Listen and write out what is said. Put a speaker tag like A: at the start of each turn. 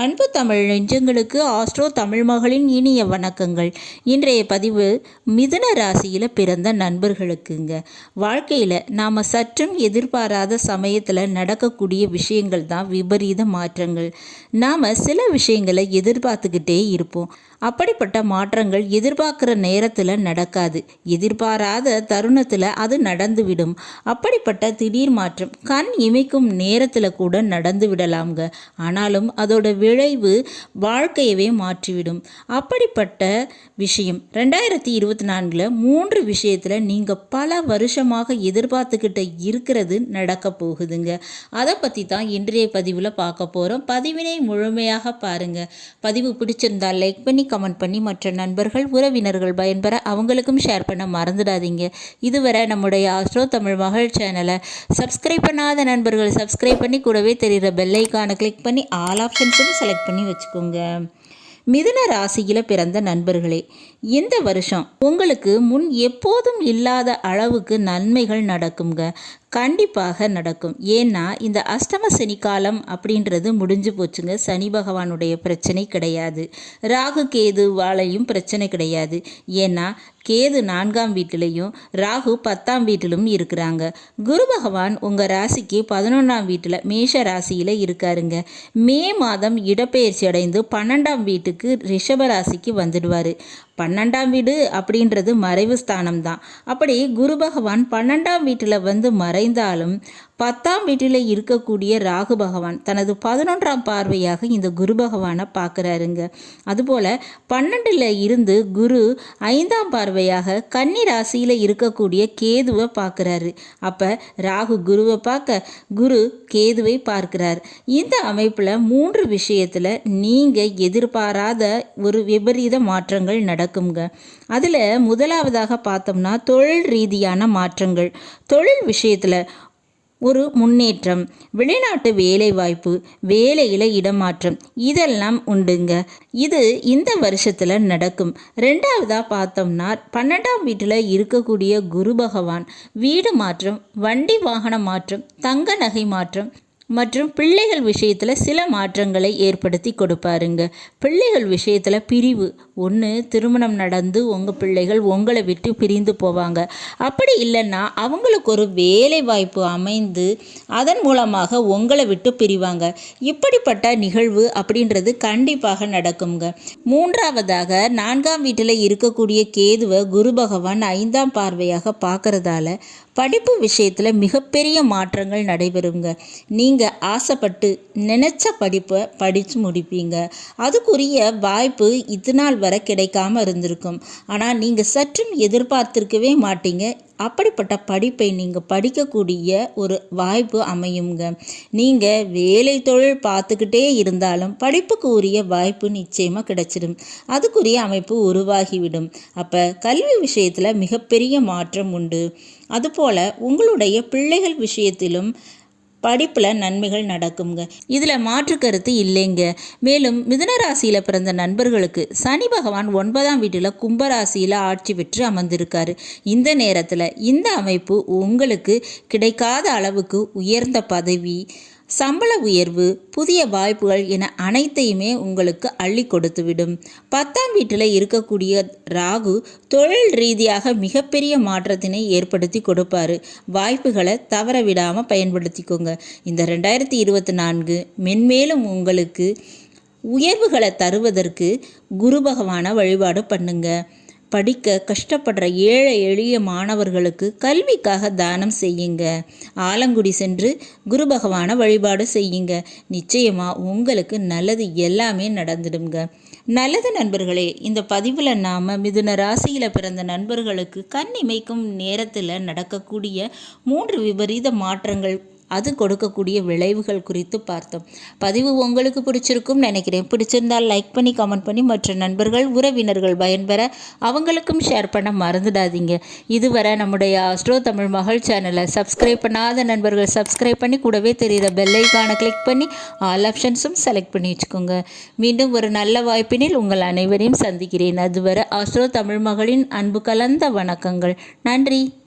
A: அன்பு தமிழ் நெஞ்சங்களுக்கு ஆஸ்ட்ரோ தமிழ் மகளின் இனிய வணக்கங்கள். இன்றைய பதிவு மிதுன ராசியில் பிறந்த நண்பர்களுக்குங்க. வாழ்க்கையில் நாம் சற்றும் எதிர்பாராத சமயத்தில் நடக்கக்கூடிய விஷயங்கள் தான் விபரீத மாற்றங்கள். நாம் சில விஷயங்களை எதிர்பார்த்துக்கிட்டே இருப்போம். அப்படிப்பட்ட மாற்றங்கள் எதிர்பார்க்குற நேரத்தில் நடக்காது. எதிர்பாராத தருணத்தில் அது நடந்துவிடும். அப்படிப்பட்ட திடீர் மாற்றம் கண் இமைக்கும் நேரத்தில் கூட நடந்து விடலாம்ங்க. ஆனாலும் அதோட விளைவு வாழ்க்கையவே மாற்றிவிடும். அப்படிப்பட்ட விஷயம் 2024 3 விஷயத்தில் நீங்கள் பல வருஷமாக எதிர்பார்த்துக்கிட்ட இருக்கிறது நடக்க போகுதுங்க. அதை பற்றி தான் இன்றைய பதிவில் பார்க்க போகிறோம். பதிவினை முழுமையாக பாருங்கள். பதிவு பிடிச்சிருந்தால் லைக் பண்ணி கமெண்ட் பண்ணி மற்ற நண்பர்கள் உறவினர்கள் பயன்பெற அவங்களுக்கும் ஷேர் பண்ண மறந்துடாதீங்க. இதுவரை நம்முடைய ஆஸ்ட்ரோ தமிழ் மகள் சேனலை சப்ஸ்கிரைப் பண்ணாத நண்பர்கள் சப்ஸ்கிரைப் பண்ணி கூடவே தெரிகிற பெல் ஐக்கானை கிளிக் பண்ணி ஆல் ஆப்ஷன்ஸும் செலக்ட் பண்ணி வச்சுக்கோங்க. மிதுன ராசியில் பிறந்த நண்பர்களே, இந்த வருஷம் உங்களுக்கு முன் எப்போதும் இல்லாத அளவுக்கு நன்மைகள் நடக்குங்க. கண்டிப்பாக நடக்கும். ஏன்னா இந்த அஷ்டம சனி காலம் அப்படின்றது முடிஞ்சு போச்சுங்க. சனி பகவானுடைய பிரச்சனை கிடையாது. ராகு கேது வாழையும் பிரச்சனை கிடையாது. ஏன்னா கேது 4ஆம் வீட்டிலையும் ராகு 10ஆம் வீட்டிலும் இருக்கிறாங்க. குரு பகவான் உங்கள் ராசிக்கு 11ஆம் வீட்டில் மேஷ ராசியில் இருக்காருங்க. மே மாதம் இடப்பெயர்ச்சி அடைந்து 12ஆம் வீட்டுக்கு ரிஷப ராசிக்கு வந்துடுவார். 12ஆம் வீடு அப்படின்றது மறைவு ஸ்தானம் தான். அப்படி குரு பகவான் 12ஆம் வீட்டில் வந்து மறைந்தாலும் 10ஆம் வீட்டில் இருக்கக்கூடிய ராகு பகவான் தனது 11ஆம் பார்வையாக இந்த குரு பகவானை பார்க்குறாருங்க. அதுபோல் 12ல் இருந்து குரு 5ஆம் பார்வையாக கன்னி ராசியில் இருக்கக்கூடிய கேதுவை பார்க்குறாரு. அப்போ ராகு குருவை பார்க்க, குரு கேதுவை பார்க்கிறார். இந்த அமைப்பில் 3 விஷயத்தில் நீங்கள் எதிர்பாராத ஒரு விபரீத மாற்றங்கள் நடக்குங்க. அதில் முதலாவதாக பார்த்தோம்னா தொழில் ரீதியான மாற்றங்கள். தொழில் விஷயத்தில் ஒரு முன்னேற்றம், வெளிநாட்டு வேலை வாய்ப்பு, வேலையில் இடமாற்றம் இதெல்லாம் உண்டுங்க. இது இந்த வருஷத்தில் நடக்கும். 2வதாக பார்த்தோம்னா 12ஆம் வீட்டில் இருக்கக்கூடிய குரு பகவான் வீடு மாற்றம், வண்டி வாகன மாற்றம், தங்க நகை மாற்றம் மற்றும் பிள்ளைகள் விஷயத்தில் சில மாற்றங்களை ஏற்படுத்தி கொடுப்பாருங்க. பிள்ளைகள் விஷயத்தில் பிரிவு ஒன்று, திருமணம் நடந்து உங்கள் பிள்ளைகள் உங்களை விட்டு பிரிந்து போவாங்க. அப்படி இல்லைன்னா அவங்களுக்கு ஒரு வேலை வாய்ப்பு அமைந்து அதன் மூலமாக உங்களை விட்டு பிரிவாங்க. இப்படிப்பட்ட நிகழ்வு அப்படின்றது கண்டிப்பாக நடக்குங்க. 3வதாக 4ஆம் வீட்டில் இருக்கக்கூடிய கேதுவை குரு பகவான் 5ஆம் பார்வையாக பார்க்கறதால படிப்பு விஷயத்தில் மிகப்பெரிய மாற்றங்கள் நடைபெறுங்க. நீங்கள் ஆசைப்பட்டு நினச்ச படிப்பை படித்து முடிப்பீங்க. அதுக்குரிய வாய்ப்பு இதுநாள் வரை கிடைக்காம இருந்திருக்கும். ஆனால் நீங்கள் சற்றும் எதிர்பார்த்திருக்கவே மாட்டீங்க. அப்படிப்பட்ட படிப்பை நீங்கள் படிக்கக்கூடிய ஒரு வாய்ப்பு அமையுங்க. நீங்கள் வேலை தொழில் பார்த்துக்கிட்டே இருந்தாலும் படிப்புக்கு உரிய வாய்ப்பு நிச்சயமாக கிடைச்சிடும். அதுக்குரிய அமைப்பு உருவாகிவிடும். அப்போ கல்வி விஷயத்தில் மிகப்பெரிய மாற்றம் உண்டு. அதுபோல் உங்களுடைய பிள்ளைகள் விஷயத்திலும் படிப்பில் நன்மைகள் நடக்குங்க. இதில் மாற்று கருத்து இல்லைங்க. மேலும் மிதுன ராசியில் பிறந்த நண்பர்களுக்கு சனி பகவான் 9ஆம் வீட்டில் கும்பராசியில் ஆட்சி பெற்று அமர்ந்திருக்காரு. இந்த நேரத்தில் இந்த அமைப்பு உங்களுக்கு கிடைக்காத அளவுக்கு உயர்ந்த பதவி, சம்பள உயர்வு, புதிய வாய்ப்புகள் என அனைத்தையுமே உங்களுக்கு அள்ளி கொடுத்துவிடும். 10ஆம் வீட்டில் இருக்கக்கூடிய ராகு தொழில் ரீதியாக மிகப்பெரிய மாற்றத்தினை ஏற்படுத்தி கொடுப்பாரு. வாய்ப்புகளை தவற விடாமல் பயன்படுத்திக்கோங்க. இந்த 2024 மென்மேலும் உங்களுக்கு உயர்வுகளை தருவதற்கு குரு பகவானை வழிபாடு பண்ணுங்க. படிக்க கஷ்டப்படுற ஏழை எளிய மாணவர்களுக்கு கல்விக்காக தானம் செய்யுங்க. ஆலங்குடி சென்று குரு பகவானை வழிபாடு செய்யுங்க. நிச்சயமாக உங்களுக்கு நல்லது எல்லாமே நடந்துடுங்க. நல்லது நண்பர்களே, இந்த பதிவில் நாம் மிதுன ராசியில் பிறந்த நண்பர்களுக்கு கண் இமைக்கும் நேரத்தில் நடக்கக்கூடிய 3 விபரீத மாற்றங்கள், அது கொடுக்கக்கூடிய விளைவுகள் குறித்து பார்த்தோம். பதிவு உங்களுக்கு பிடிச்சிருக்கும் நினைக்கிறேன். பிடிச்சிருந்தால் லைக் பண்ணி கமெண்ட் பண்ணி மற்ற நண்பர்கள் உறவினர்கள் பயன்பெற அவங்களுக்கும் ஷேர் பண்ண மறந்துடாதீங்க. இதுவரை நம்முடைய ஆஸ்ட்ரோ தமிழ் மகள் சேனலை சப்ஸ்கிரைப் பண்ணாத நண்பர்கள் சப்ஸ்கிரைப் பண்ணி கூடவே தெரிகிற பெல் ஐக்கானை கிளிக் பண்ணி ஆல் ஆப்ஷன்ஸும் செலக்ட் பண்ணி வச்சுக்கோங்க. மீண்டும் ஒரு நல்ல வாய்ப்பினில் உங்கள் அனைவரையும் சந்திக்கிறேன். அதுவரை ஆஸ்ட்ரோ தமிழ் மகளின் அன்பு கலந்த வணக்கங்கள். நன்றி.